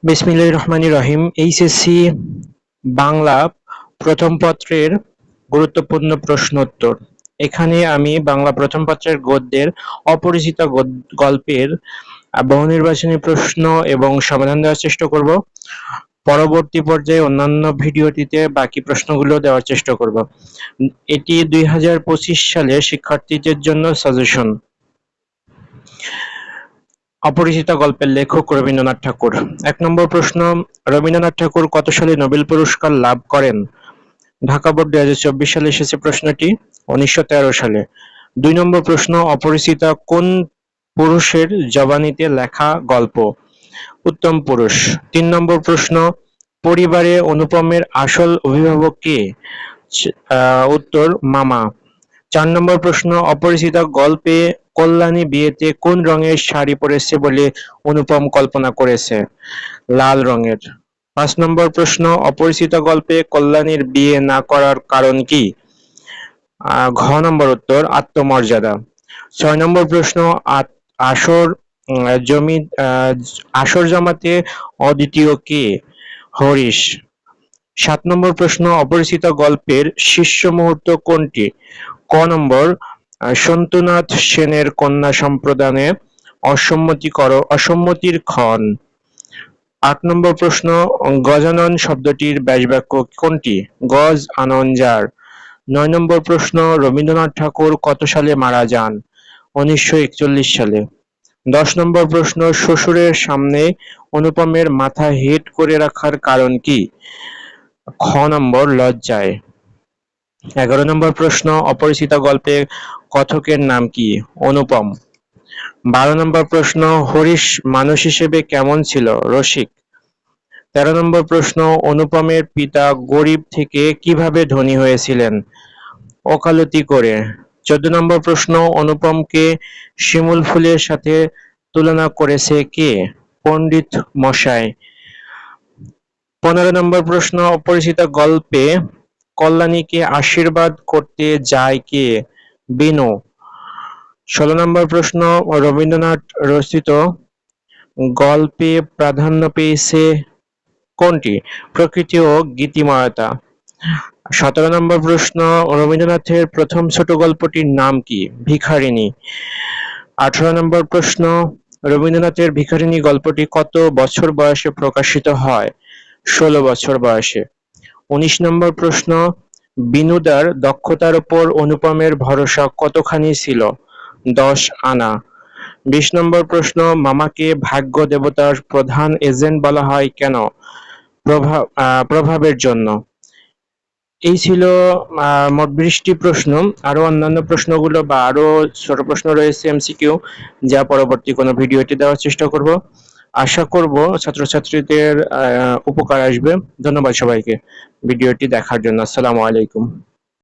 বিসমিল্লাহির রহমানির রহিম। এইচএসসি বাংলা প্রথম পত্রের গুরুত্বপূর্ণ প্রশ্নোত্তর। এখানে আমি বাংলা প্রথম পত্রের গদ্যের অপরিচিত গল্পের বহুনির্বাচনী প্রশ্ন এবং সমাধান দেওয়ার চেষ্টা করব। পরবর্তী পর্যায়ে অন্যান্য ভিডিওটিতে বাকি প্রশ্নগুলো দেওয়ার চেষ্টা করব। এটি 2025 সালে শিক্ষার্থীদের জন্য সাজেশন। অপরিচিত গল্পের লেখক রবীন্দ্রনাথ ঠাকুর। ১ নম্বর প্রশ্ন, রবীন্দ্রনাথ ঠাকুর কত সালে নোবেল পুরস্কার লাভ করেন? ঢাকা বোর্ড ২০২৪ সালে এসেছে প্রশ্নটি, ১৯১৩ সালে। ২ নম্বর প্রশ্ন, অপরিচিত কোন পুরুষের জবানিতে লেখা গল্প? উত্তম পুরুষ। ৩ নম্বর প্রশ্ন, পরিবারে অনুপমের আসল অভিভাবক কে? উত্তর মামা। ৪ নম্বর প্রশ্ন, অপরিচিত গল্পে কল্যাণী বিয়েতে কোন রঙের শাড়ি পরেছে বলে অনুপম কল্পনা করেছে? লাল রঙের। ৫ নম্বর প্রশ্ন, অপরিচিত গল্পে কল্যাণীর বিয়ে না করার কারণ কি? ঘ নম্বর উত্তর আত্মমর্যাদা। ৬ নম্বর প্রশ্ন, আসর জমি আসর জমাতে অদ্বিতীয় কে? হরিশ। ৭ নম্বর প্রশ্ন, অপরিচিত গল্পের শীর্ষ মুহূর্ত কোনটি? ক নম্বর, সন্তুনাথ সেনের কন্যা সম্প্রদানে অসম্মতির ক্ষণ। ৮ নম্বর প্রশ্ন, গজানন শব্দটির ব্যাসবাক্য কোনটি? গজ আনন যার। ৯ নম্বর প্রশ্ন, রবীন্দ্রনাথ ঠাকুর কত সালে মারা যান? ১৯৪১ সালে। ১০ নম্বর প্রশ্ন, শ্বশুরের সামনে অনুপমের মাথা হেঁট করে রাখার কারণ কি? খ নম্বর, লজ্জায়। ১১ নম্বর প্রশ্ন, অপরিচিত গল্পে কথকের নাম কি? অনুপম। ১২ নম্বর প্রশ্ন, হরিশ মানুষ হিসেবে কেমন ছিল? রসিক। ১৩ নম্বর প্রশ্ন, অনুপমের পিতা গরিব থেকে কিভাবে ধনী হয়েছিলেন? ওকালতি করে। ১৪ নম্বর প্রশ্ন, অনুপমকে শিমুল ফুলের সাথে তুলনা করেছে কে? পণ্ডিত মশাই। ১৫ নম্বর প্রশ্ন, অপরিচিত গল্পে কল্যাণীকে আশীর্বাদ করতে যায় কে? বিনু। ১৬ নম্বর প্রশ্ন, রবীন্দ্রনাথ রচিত গল্পে প্রাধান্য পেয়েছে কোনটি? প্রকৃতি ও গীতিময়তা। ১৭ নম্বর প্রশ্ন, রবীন্দ্রনাথের প্রথম ছোট গল্পটির নাম কি? ভিখারিণী। ১৮ নম্বর প্রশ্ন, রবীন্দ্রনাথের ভিখারিণী গল্পটি কত বছর বয়সে প্রকাশিত হয়? ১৬ বছর বয়সে। ১৯ নম্বর প্রশ্ন, বিনুদার দক্ষতার উপর অনুপমের ভরসা কতখানি ছিল? ১০ আনা। ২০ নম্বর প্রশ্ন, মামাকে ভাগ্য দেবতার প্রধান এজেন্ট বলা হয় কেন? প্রভাবের জন্য। এই ছিল মোট ২০টি প্রশ্ন। আরো অন্যান্য প্রশ্নগুলো বা আরো ছোট প্রশ্ন রয়েছে এমসিকিউ, যা পরবর্তী কোনো ভিডিওতে দেওয়ার চেষ্টা করব। আশা করব ছাত্রছাত্রীদের উপকার আসবে। ধন্যবাদ সবাইকে ভিডিওটি দেখার জন্য। আসসালামু আলাইকুম।